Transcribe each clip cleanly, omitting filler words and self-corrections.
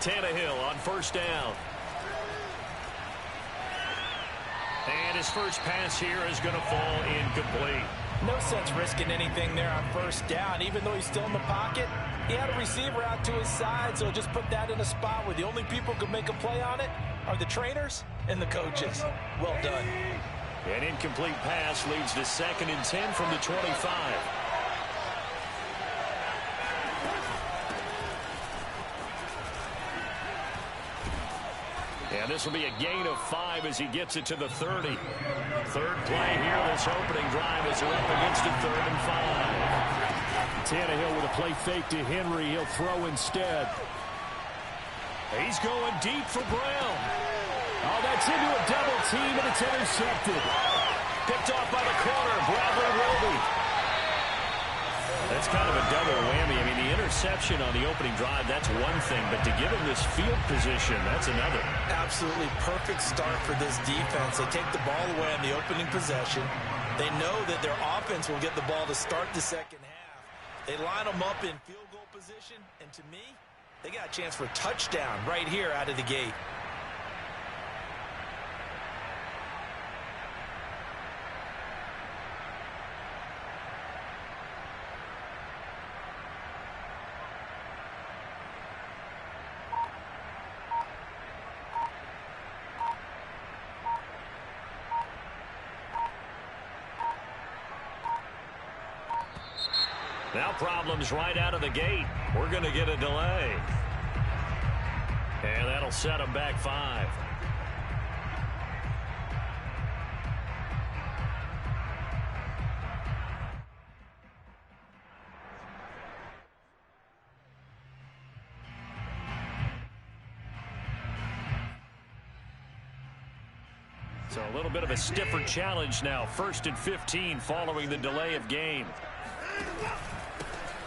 Tannehill on first down. And his first pass here is going to fall incomplete. No sense risking anything there on first down. Even though he's still in the pocket, he had a receiver out to his side, so just put that in a spot where the only people who can make a play on it are the trainers and the coaches. Well done. An incomplete pass leads to 2nd and 10 from the 25. And this will be a gain of 5 as he gets it to the 30. Third play here this opening drive as they're up against a 3rd and 5. Tannehill with a play fake to Henry. He'll throw instead. He's going deep for Brown. Oh, that's into a double team, and it's intercepted. Picked off by the corner, Bradley Roby. That's kind of a double whammy. I mean, the interception on the opening drive, that's one thing, but to give him this field position, that's another. Absolutely perfect start for this defense. They take the ball away on the opening possession. They know that their offense will get the ball to start the second half. They line them up in field goal position, and to me, they got a chance for a touchdown right here out of the gate. Now problems right out of the gate. We're going to get a delay. And that'll set them back 5. So a little bit of a stiffer challenge now. 1st and 15 following the delay of game.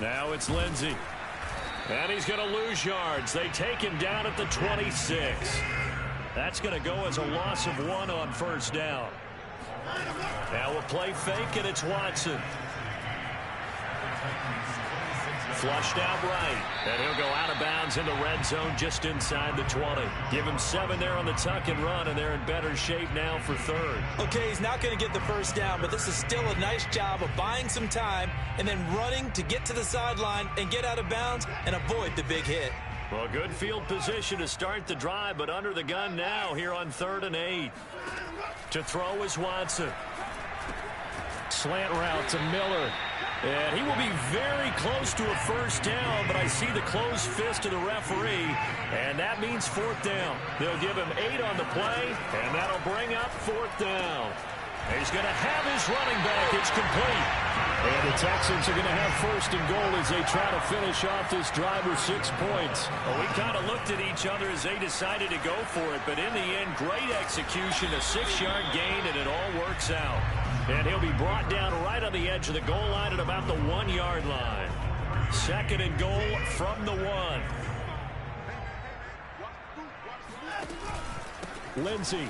Now it's Lindsey. And he's going to lose yards. They take him down at the 26. That's going to go as a loss of 1 on first down. Now we'll play fake, and it's Watson. Flushed out right. And he'll go out of bounds in the red zone just inside the 20. Give him 7 there on the tuck and run, and they're in better shape now for 3rd. Okay, he's not going to get the first down, but this is still a nice job of buying some time and then running to get to the sideline and get out of bounds and avoid the big hit. Well, good field position to start the drive, but under the gun now here on 3rd and 8. To throw is Watson. Slant route to Miller. And he will be very close to a first down, but I see the closed fist of the referee, and that means 4th down. They'll give him 8 on the play, and that'll bring up 4th down. He's going to have his running back. It's complete. And the Texans are going to have 1st and goal as they try to finish off this drive with 6 points. Well, we kind of looked at each other as they decided to go for it, but in the end, great execution, a 6-yard gain, and it all works out. And he'll be brought down right on the edge of the goal line at about the 1-yard line. 2nd and goal from the 1. Lindsey.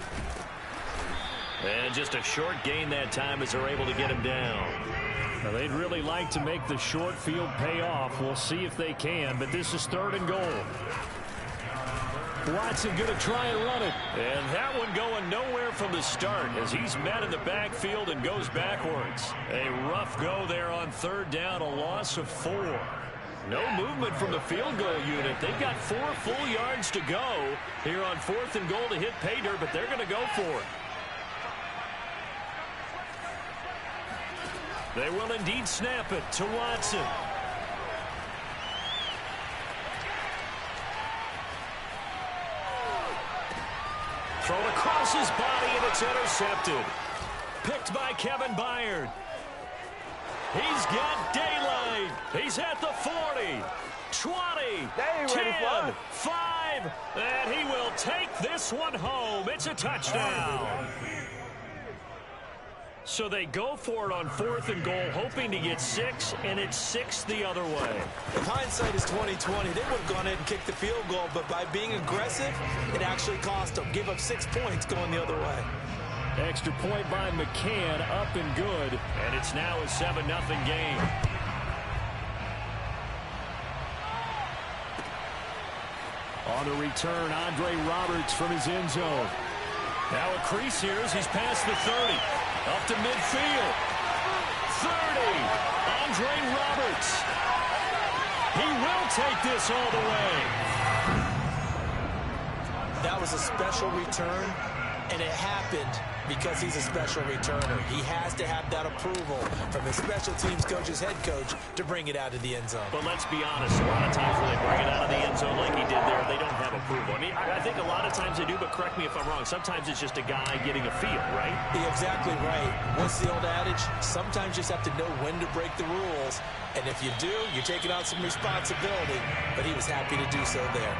And just a short gain that time as they're able to get him down. Now, they'd really like to make the short field pay off. We'll see if they can, but this is 3rd and goal. Watson going to try and run it. And that one going nowhere from the start as he's met in the backfield and goes backwards. A rough go there on 3rd down, a loss of 4. No movement from the field goal unit. They've got 4 full yards to go here on 4th and goal to hit pay dirt, but they're going to go for it. They will indeed snap it to Watson. Thrown across his body, and it's intercepted. Picked by Kevin Byard. He's got daylight. He's at the 40, 20, 10, 5, and he will take this one home. It's a touchdown. So they go for it on 4th and goal, hoping to get 6, and it's 6 the other way. If hindsight is 20/20, they would have gone ahead and kicked the field goal, but by being aggressive, it actually cost them. Give up 6 points going the other way. Extra point by McCann, up and good. And it's now a 7-0 game. On the return, Andre Roberts from his end zone. Now a crease here as he's past the 30. Up to midfield. 30. Andre Roberts. He will take this all the way. That was a special return, and it happened because he's a special returner. He has to have that approval from his special teams coach's head coach to bring it out of the end zone. But let's be honest, a lot of times when they bring it out of the end zone like he did there, they don't have approval. I mean, I think a lot of times they do, but correct me if I'm wrong. Sometimes it's just a guy getting a feel, right? You're exactly right. What's the old adage? Sometimes you just have to know when to break the rules. And if you do, you're taking on some responsibility. But he was happy to do so there.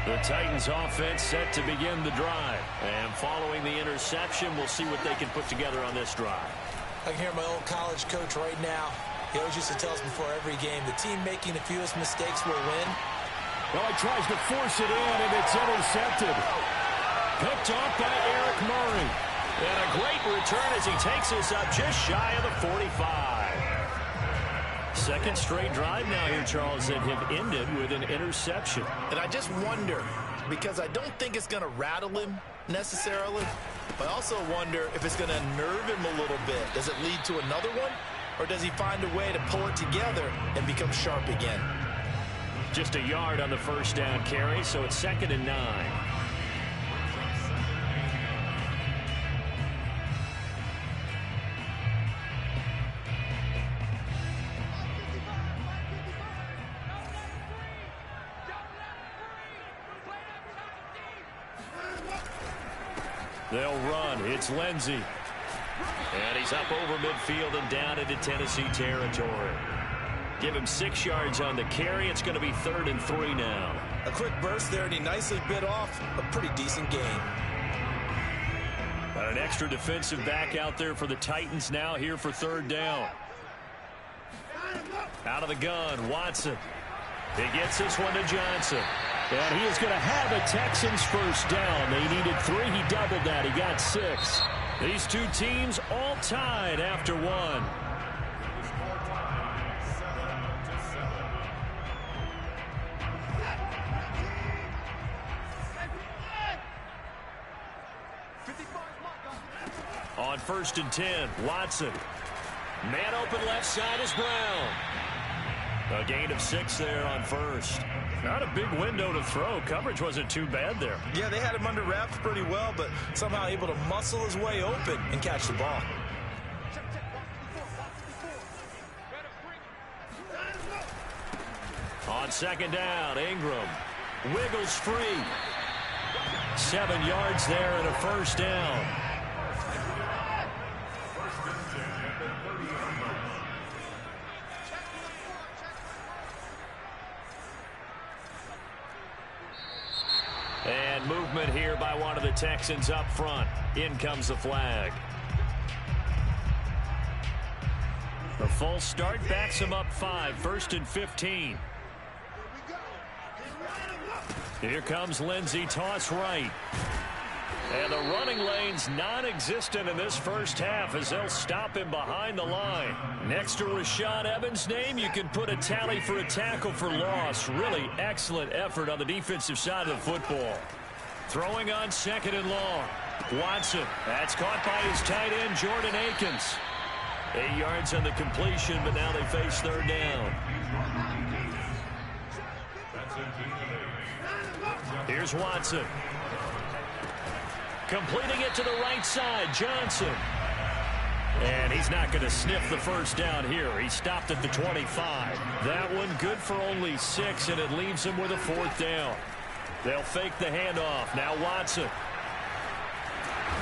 The Titans offense set to begin the drive. And following the interception, we'll see what they can put together on this drive. I can hear my old college coach right now. He always used to tell us before every game, the team making the fewest mistakes will win. Well, he tries to force it in, and it's intercepted. Picked off by Eric Murray. And a great return as he takes us up just shy of the 45. Second straight drive now here, Charles, that have ended with an interception. And I just wonder, because I don't think it's going to rattle him necessarily, but I also wonder if it's going to unnerve him a little bit. Does it lead to another one? Or does he find a way to pull it together and become sharp again? Just a yard on the first down carry, so it's 2nd and 9. They'll run. It's Lindsey. And he's up over midfield and down into Tennessee territory. Give him 6 yards on the carry. It's going to be 3rd and 3 now. A quick burst there, and he nicely bit off a pretty decent gain. Got an extra defensive back out there for the Titans now here for 3rd down. Out of the gun, Watson. He gets this one to Johnson. And he is going to have a Texans first down. They needed 3. He doubled that. He got 6. These two teams all tied after 1. On 1st and 10, Watson. Man open left side is Brown. A gain of 6 there on 1st. Not a big window to throw. Coverage wasn't too bad there. Yeah, they had him under wraps pretty well, but somehow able to muscle his way open and catch the ball. On 2nd down, Ingram wiggles free. 7 yards there and a first down. And movement here by one of the Texans up front. In comes the flag. The full start backs him up 5. 1st and 15. Here comes Lindsey, toss right. And the running lane's non-existent in this first half as they'll stop him behind the line. Next to Rashad Evans' name, you can put a tally for a tackle for loss. Really excellent effort on the defensive side of the football. Throwing on 2nd and long. Watson, that's caught by his tight end, Jordan Akins. 8 yards on the completion, but now they face 3rd down. Here's Watson. Completing it to the right side, Johnson. And he's not going to sniff the first down here. He stopped at the 25. That one good for only 6, and it leaves him with a 4th down. They'll fake the handoff. Now Watson.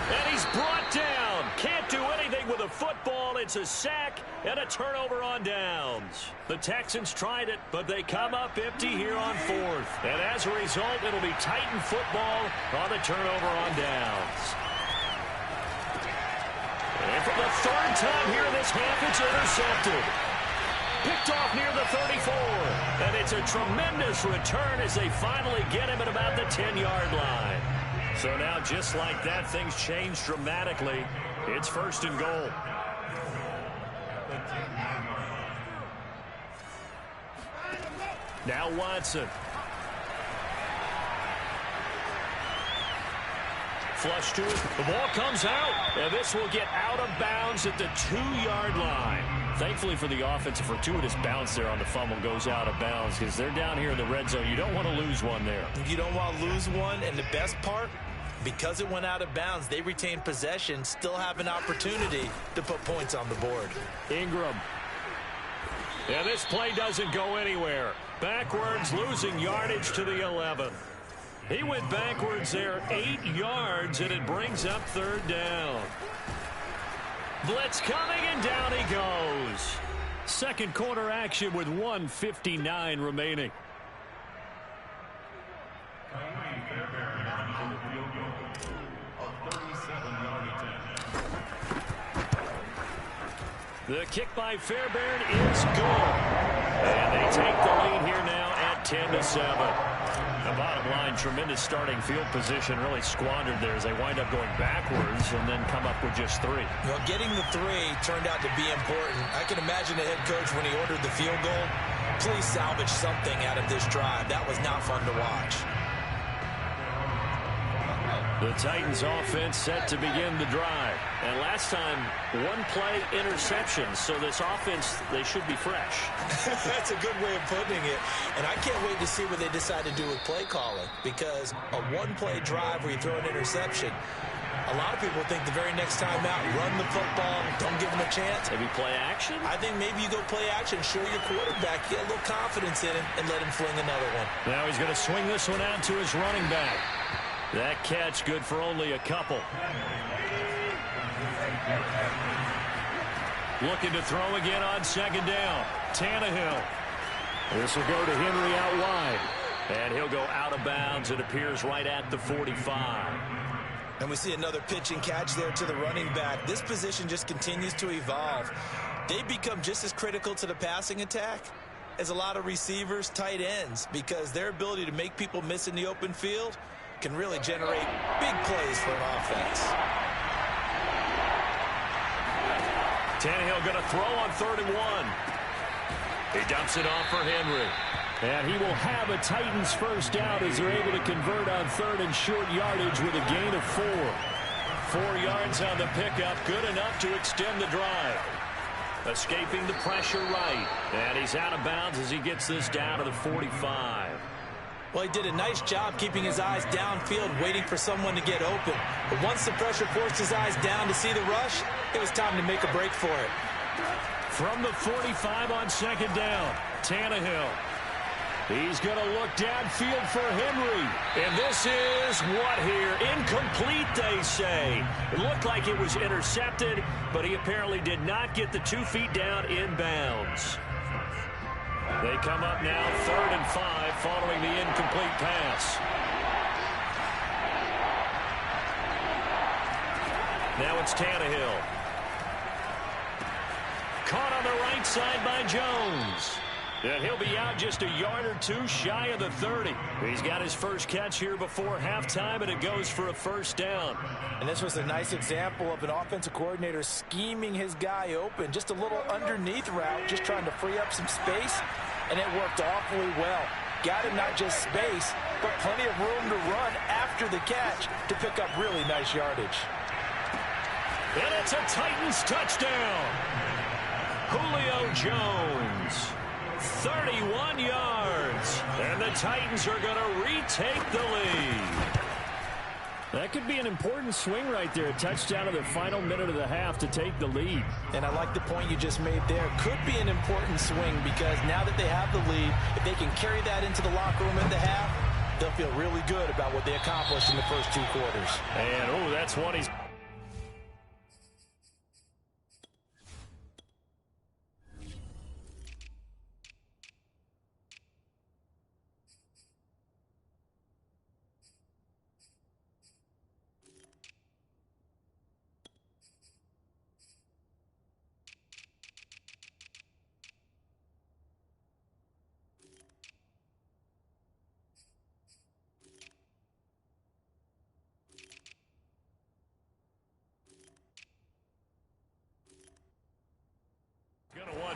And he's brought down. Can't do anything with a football. It's a sack and a turnover on downs. The Texans tried it, but they come up empty here on 4th. And as a result, it'll be Titan football on the turnover on downs. And for the 3rd time here in this half, it's intercepted. Picked off near the 34. And it's a tremendous return as they finally get him at about the 10-yard line. So now, just like that, things change dramatically. It's 1st and goal. Now Watson. Flush to it. The ball comes out. And this will get out of bounds at the 2-yard line. Thankfully for the offense, a fortuitous bounce there on the fumble goes out of bounds because they're down here in the red zone. You don't want to lose one there. You don't want to lose one, and the best part, because it went out of bounds, they retain possession, still have an opportunity to put points on the board. Ingram. Yeah, this play doesn't go anywhere. Backwards, losing yardage to the 11. He went backwards there 8 yards, and it brings up 3rd down. Blitz coming, and down he goes. Second quarter action with 1:59 remaining. The kick by Fairbairn is good. And they take the lead here now at 10-7. The bottom line, tremendous starting field position, really squandered there as they wind up going backwards and then come up with just 3. Well, getting the 3 turned out to be important. I can imagine the head coach when he ordered the field goal. Please salvage something out of this drive. That was not fun to watch. The Titans offense set to begin the drive. And last time, 1-play interceptions. So this offense, they should be fresh. That's a good way of putting it. And I can't wait to see what they decide to do with play calling. Because a 1-play drive where you throw an interception, a lot of people think the very next time out, run the football, don't give them a chance. Maybe play action? I think maybe you go play action, show your quarterback, get a little confidence in him, and let him fling another one. Now he's going to swing this one out to his running back. That catch good for only a couple. Looking to throw again on 2nd down. Tannehill. This will go to Henry out wide. And he'll go out of bounds. It appears right at the 45. And we see another pitch and catch there to the running back. This position just continues to evolve. They become just as critical to the passing attack as a lot of receivers, tight ends, because their ability to make people miss in the open field can really generate big plays for an offense. Tannehill going to throw on 3rd and 1. He dumps it off for Henry. And he will have a Titans first down as they're able to convert on 3rd and short yardage with a gain of 4. 4 yards on the pickup, good enough to extend the drive. Escaping the pressure right. And he's out of bounds as he gets this down to the 45. Well, he did a nice job keeping his eyes downfield, waiting for someone to get open. But once the pressure forced his eyes down to see the rush, it was time to make a break for it. From the 45 on 2nd down, Tannehill. He's going to look downfield for Henry. And this is what here? Incomplete, they say. It looked like it was intercepted, but he apparently did not get the 2 feet down in bounds. They come up now 3rd and 5 following the incomplete pass. Now it's Tannehill. Caught on the right side by Jones. And he'll be out just a yard or 2 shy of the 30. He's got his first catch here before halftime, and it goes for a first down. And this was a nice example of an offensive coordinator scheming his guy open. Just a little underneath route, just trying to free up some space, and it worked awfully well. Got him not just space, but plenty of room to run after the catch to pick up really nice yardage. And it's a Titans touchdown. Julio Jones. 31 yards. And the Titans are going to retake the lead. That could be an important swing right there. A touchdown in the final minute of the half to take the lead. And I like the point you just made there. Could be an important swing because now that they have the lead, if they can carry that into the locker room at the half, they'll feel really good about what they accomplished in the first 2 quarters. And, oh, that's one he's...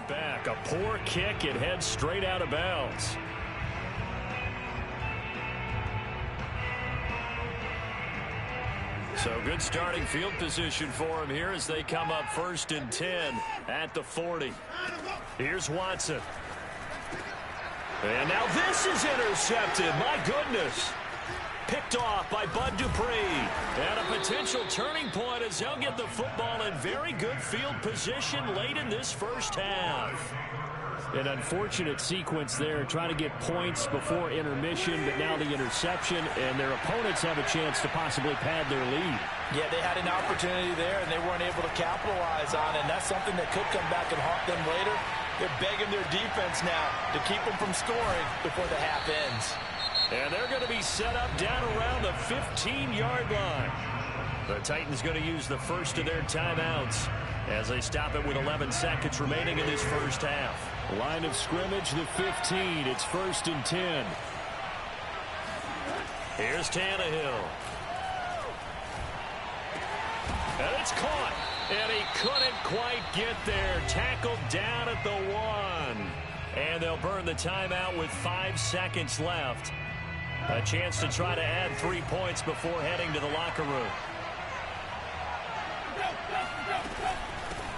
back. A poor kick. It heads straight out of bounds. So good starting field position for him here as they come up 1st and 10 at the 40. Here's Watson. And now this is intercepted. My goodness. Picked off by Bud Dupree. And a potential turning point as they'll get the football in very good field position late in this first half. An unfortunate sequence there, trying to get points before intermission, but now the interception, and their opponents have a chance to possibly pad their lead. Yeah, they had an opportunity there, and they weren't able to capitalize on it, and that's something that could come back and haunt them later. They're begging their defense now to keep them from scoring before the half ends. And they're going to be set up down around the 15-yard line. The Titans going to use the first of their timeouts as they stop it with 11 seconds remaining in this first half. Line of scrimmage, the 15. It's 1st and 10. Here's Tannehill. And it's caught. And he couldn't quite get there. Tackled down at the 1. And they'll burn the timeout with 5 seconds left. A chance to try to add 3 points before heading to the locker room.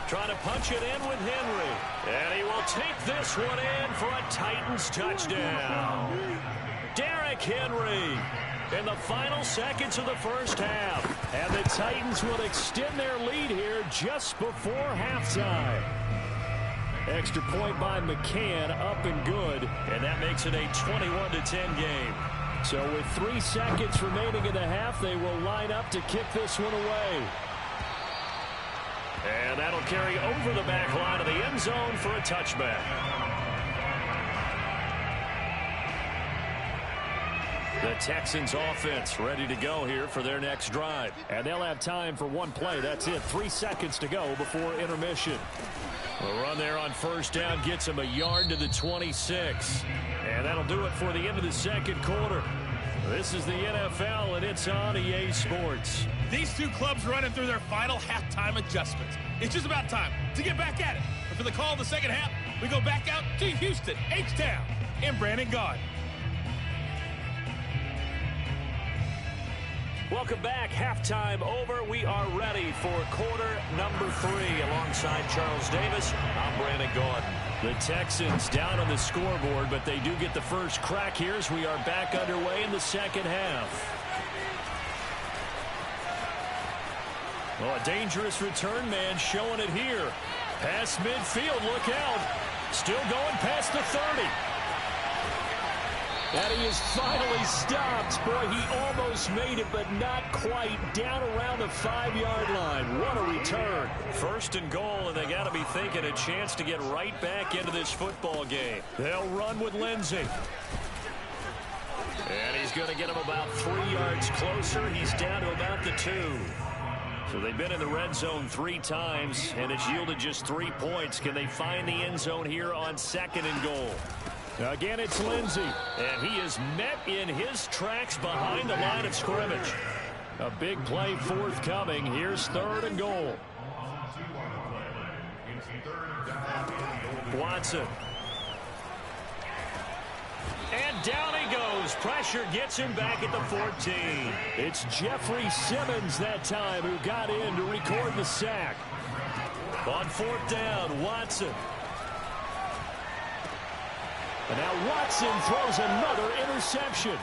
Trying to punch it in with Henry. And he will take this one in for a Titans touchdown. Derrick Henry in the final seconds of the first half. And the Titans will extend their lead here just before halftime. Extra point by McCann, up and good. And that makes it a 21-10 game. So with 3 seconds remaining in the half, they will line up to kick this one away. And that'll carry over the back line of the end zone for a touchback. The Texans offense ready to go here for their next drive. And they'll have time for one play. That's it. 3 seconds to go before intermission. A run there on 1st down gets him a yard to the 26. And that'll do it for the end of the second quarter. This is the NFL, and it's on EA Sports. These two clubs running through their final halftime adjustments. It's just about time to get back at it. But for the call of the second half, we go back out to Houston, H-Town, and Brandon Gaudin. Welcome back. Halftime over. We are ready for quarter number 3. Alongside Charles Davis, I'm Brandon Gaudin. The Texans down on the scoreboard, but they do get the first crack here as we are back underway in the second half. Oh, a dangerous return man showing it here. Past midfield, look out. Still going past the 30. And he is finally stopped. Boy, he almost made it, but not quite. Down around the 5-yard line. What a return. 1st and goal, and they got to be thinking a chance to get right back into this football game. They'll run with Lindsey. And he's going to get him about 3 yards closer. He's down to about the 2. So they've been in the red zone 3 times, and it's yielded just 3 points. Can they find the end zone here on 2nd and goal? Again, it's Lindsey, and he is met in his tracks behind the line of scrimmage. A big play forthcoming. Here's 3rd and goal. Watson. And down he goes. Pressure gets him back at the 14. It's Jeffrey Simmons that time who got in to record the sack. On 4th down, Watson. And now Watson throws another interception.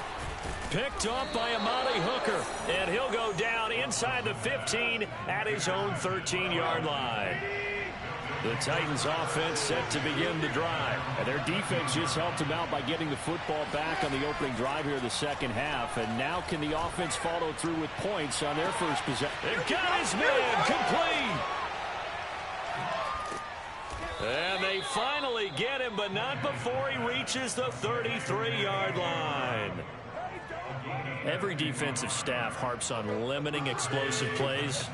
Picked off by Amani Hooker. And he'll go down inside the 15 at his own 13-yard line. The Titans offense set to begin the drive. And their defense just helped them out by getting the football back on the opening drive here the second half. And now can the offense follow through with points on their first possession? They've got his man complete. And they finally get him, but not before he reaches the 33-yard line. Every defensive staff harps on limiting explosive plays.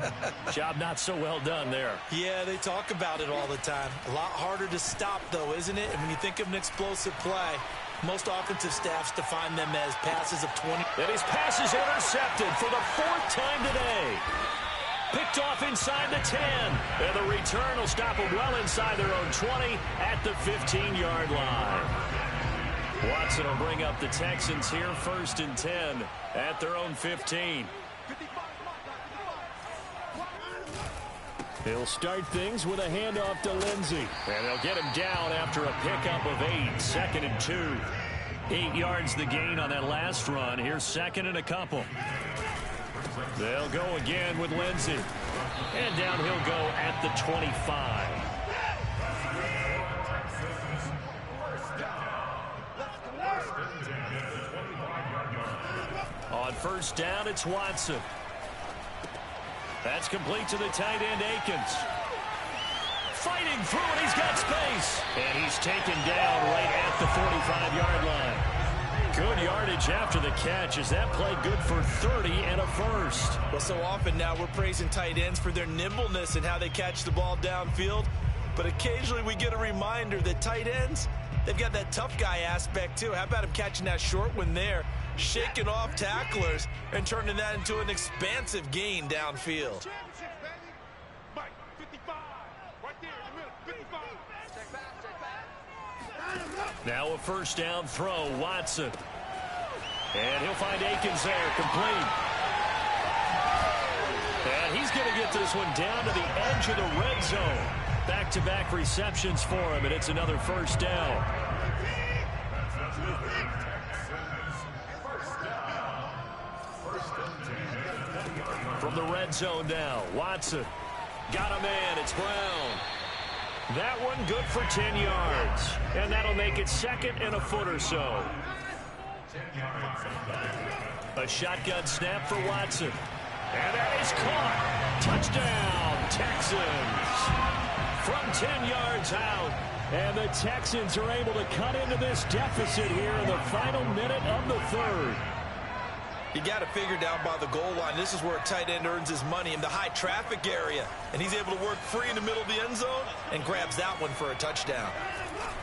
Job not so well done there. Yeah, they talk about it all the time. A lot harder to stop, though, isn't it? And when you think of an explosive play, most offensive staffs define them as passes of 20. And his pass is intercepted for the 4th time today. Picked off inside the 10. And the return will stop them well inside their own 20 at the 15-yard line. Watson will bring up the Texans here, 1st and 10 at their own 15. He'll start things with a handoff to Lindsey. And they'll get him down after a pickup of 8, 2nd and 2. 8 yards the gain on that last run. Here's 2nd and a couple. They'll go again with Lindsey. And down he'll go at the 25. On 1st down, it's Watson. That's complete to the tight end, Akins. Fighting through, and he's got space. And he's taken down right at the 45-yard line. Good yardage after the catch as that play good for 30 and a first. Well, so often now we're praising tight ends for their nimbleness and how they catch the ball downfield. But occasionally we get a reminder that tight ends, they've got that tough guy aspect too. How about him catching that short one there, shaking off tacklers, and turning that into an expansive gain downfield. Now a 1st down throw, Watson. And he'll find Akins there, complete. And he's going to get this one down to the edge of the red zone. Back-to-back receptions for him, and it's another 1st down. From the red zone now, Watson. Got a man, it's Brown. That one good for 10 yards. And that'll make it 2nd and a foot or so. A shotgun snap for Watson. And that is caught. Touchdown, Texans. From 10 yards out. And the Texans are able to cut into this deficit here in the final minute of the 3rd. You got to figure down by the goal line. This is where a tight end earns his money, in the high traffic area. And he's able to work free in the middle of the end zone and grabs that one for a touchdown.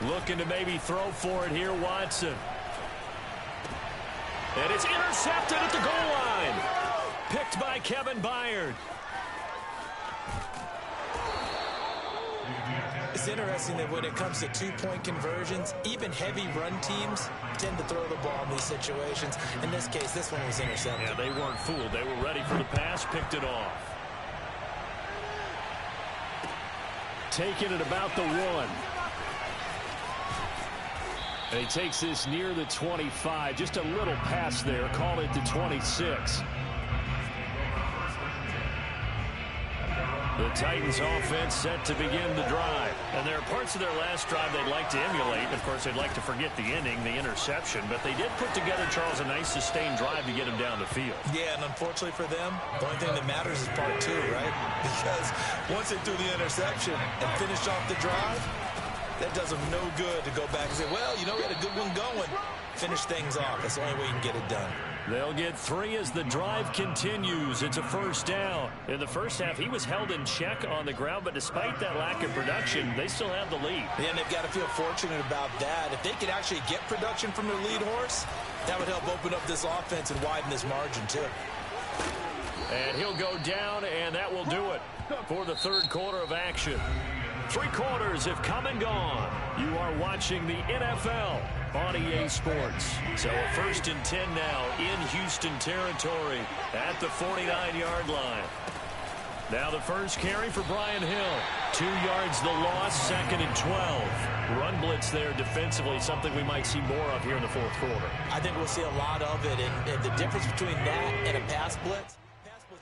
Looking to maybe throw for it here, Watson. And it's intercepted at the goal line. Picked by Kevin Byard. It's interesting that when it comes to two-point conversions, even heavy run teams tend to throw the ball in these situations. In this case, this one was intercepted. Yeah, they weren't fooled. They were ready for the pass, picked it off. Taking it about the 1. And he takes this near the 25. Just a little pass there. Called it the 26. The Titans offense set to begin the drive. And there are parts of their last drive they'd like to emulate. Of course, they'd like to forget the ending, the interception. But they did put together, Charles, a nice sustained drive to get him down the field. Yeah, and unfortunately for them, the only thing that matters is part 2, right? Because once they threw the interception and finished off the drive, that does them no good to go back and say, well, you know, we had a good one going. Finish things off. That's the only way you can get it done. They'll get 3 as the drive continues. It's a 1st down. In the first half, he was held in check on the ground, but despite that lack of production, they still have the lead. Yeah, and they've got to feel fortunate about that. If they could actually get production from their lead horse, that would help open up this offense and widen this margin, too. And he'll go down, and that will do it for the 3rd quarter of action. 3 quarters have come and gone. You are watching the NFL on EA Sports. So a 1st and 10 now in Houston territory at the 49-yard line. Now the first carry for Brian Hill. 2 yards the loss, 2nd and 12. Run blitz there defensively, something we might see more of here in the 4th quarter. I think we'll see a lot of it. And the difference between that and a pass blitz,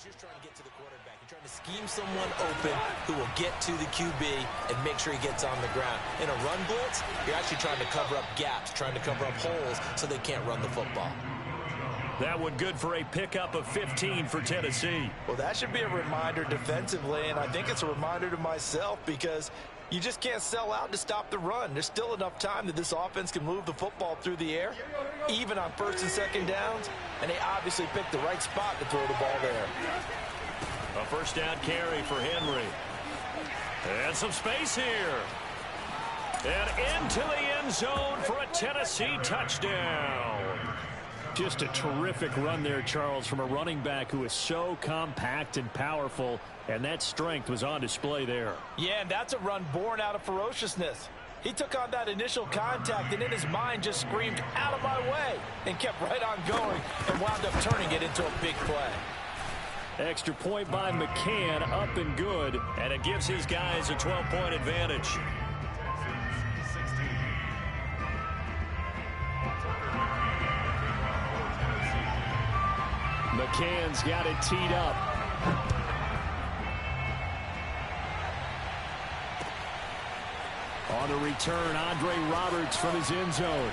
you're trying to get to the quarterback. You're trying to scheme someone open who will get to the QB and make sure he gets on the ground. In a run blitz, you're actually trying to cover up gaps, trying to cover up holes so they can't run the football. That one good for a pickup of 15 for Tennessee. Well, that should be a reminder defensively, and I think it's a reminder to myself because you just can't sell out to stop the run. There's still enough time that this offense can move the football through the air, even on 1st and 2nd downs, and they obviously picked the right spot to throw the ball there. A 1st down carry for Henry. And some space here. And into the end zone for a Tennessee touchdown. Just a terrific run there, Charles, from a running back who is so compact and powerful, and that strength was on display there. Yeah, and that's a run born out of ferociousness. He took on that initial contact and in his mind just screamed, "Out of my way," and kept right on going and wound up turning it into a big play. Extra point by McCann, up and good, and it gives his guys a 12-point advantage. McCann's got it teed up. On the return, Andre Roberts from his end zone.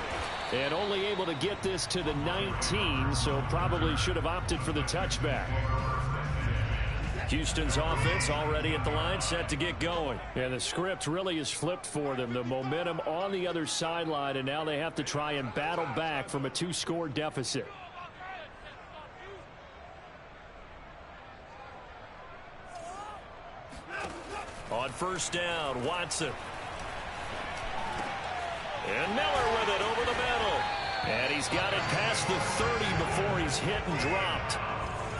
And only able to get this to the 19, so probably should have opted for the touchback. Houston's offense already at the line, set to get going. And the script really is flipped for them. The momentum on the other sideline, and now they have to try and battle back from a 2-score deficit. On first down, Watson. And Miller with it over the middle. And he's got it past the 30 before he's hit and dropped.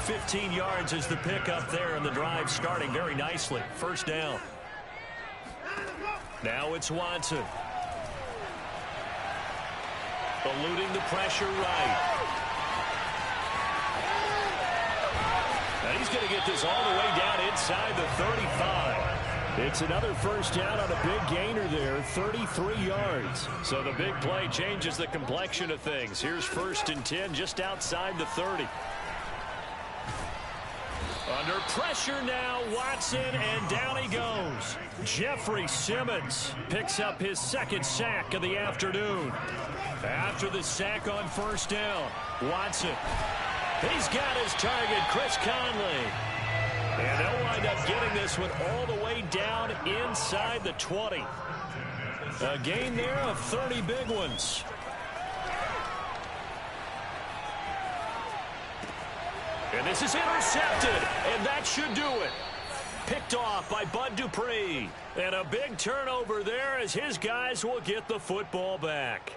15 yards is the pickup there, and the drive starting very nicely. First down. Now it's Watson. Eluding the pressure right. And he's going to get this all the way down inside the 35. It's another first down on a big gainer there, 33 yards. So the big play changes the complexion of things. Here's 1st and 10 just outside the 30. Under pressure now, Watson, and down he goes. Jeffrey Simmons picks up his 2nd sack of the afternoon. After the sack on first down, Watson. He's got his target, Chris Conley. And they'll wind up getting this one all the way down inside the 20. A gain there of 30 big ones. And this is intercepted, and that should do it. Picked off by Bud Dupree. And a big turnover there as his guys will get the football back.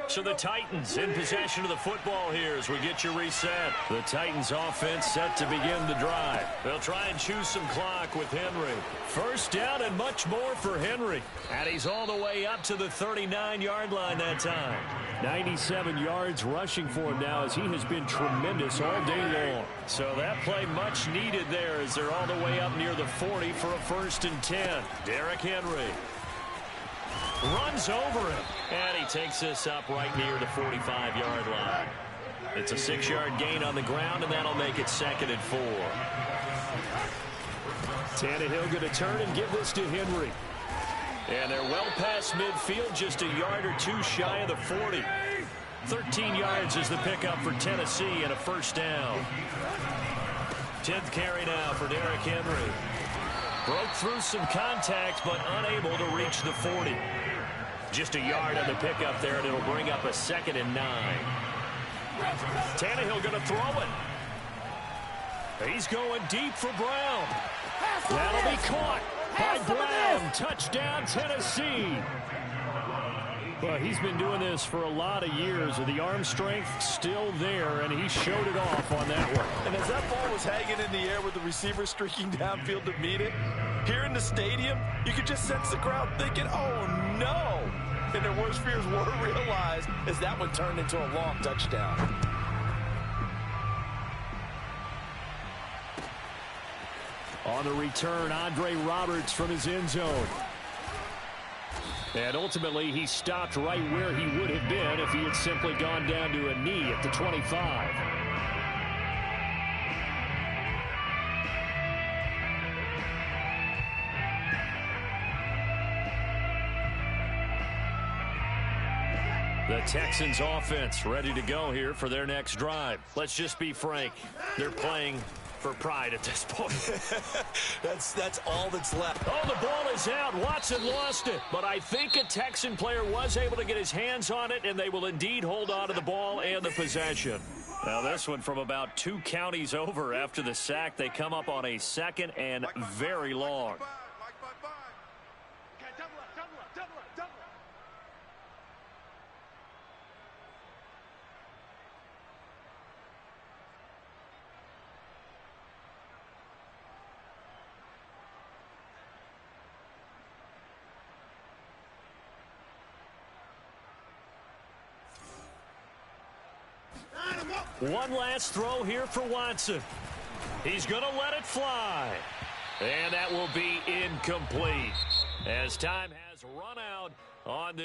So the Titans in possession of the football here as we get you reset. The Titans offense set to begin the drive. They'll try and choose some clock with Henry. First down and much more for Henry. And he's all the way up to the 39-yard line that time. 97 yards rushing for him now as he has been tremendous all day long. So that play much needed there as they're all the way up near the 40 for a 1st and 10. Derrick Henry runs over him, and he takes this up right near the 45-yard line. It's a 6-yard gain on the ground, and that'll make it 2nd and 4. Tannehill going to turn and give this to Henry. And they're well past midfield, just a yard or two shy of the 40. 13 yards is the pickup for Tennessee and a first down. 10th carry now for Derrick Henry. Broke through some contact, but unable to reach the 40. Just a yard on the pickup there, and it'll bring up a 2nd and 9. Tannehill going to throw it. He's going deep for Brown. That'll be caught by Brown. Touchdown, Tennessee. Well, he's been doing this for a lot of years, with the arm strength still there, and he showed it off on that one. And as that ball was hanging in the air with the receiver streaking downfield to meet it, here in the stadium, you could just sense the crowd thinking, oh, no. And their worst fears were realized as that one turned into a long touchdown. On the return, Andre Roberts from his end zone. And ultimately, he stopped right where he would have been if he had simply gone down to a knee at the 25. The Texans offense ready to go here for their next drive. Let's just be frank. They're playing for pride at this point. That's all that's left. Oh, the ball is out. Watson lost it. But I think a Texan player was able to get his hands on it, and they will indeed hold on to the ball and the possession. Now this one from about 2 counties over after the sack. They come up on a 2nd and very long. One last throw here for Watson. He's going to let it fly. And that will be incomplete as time has run out on this.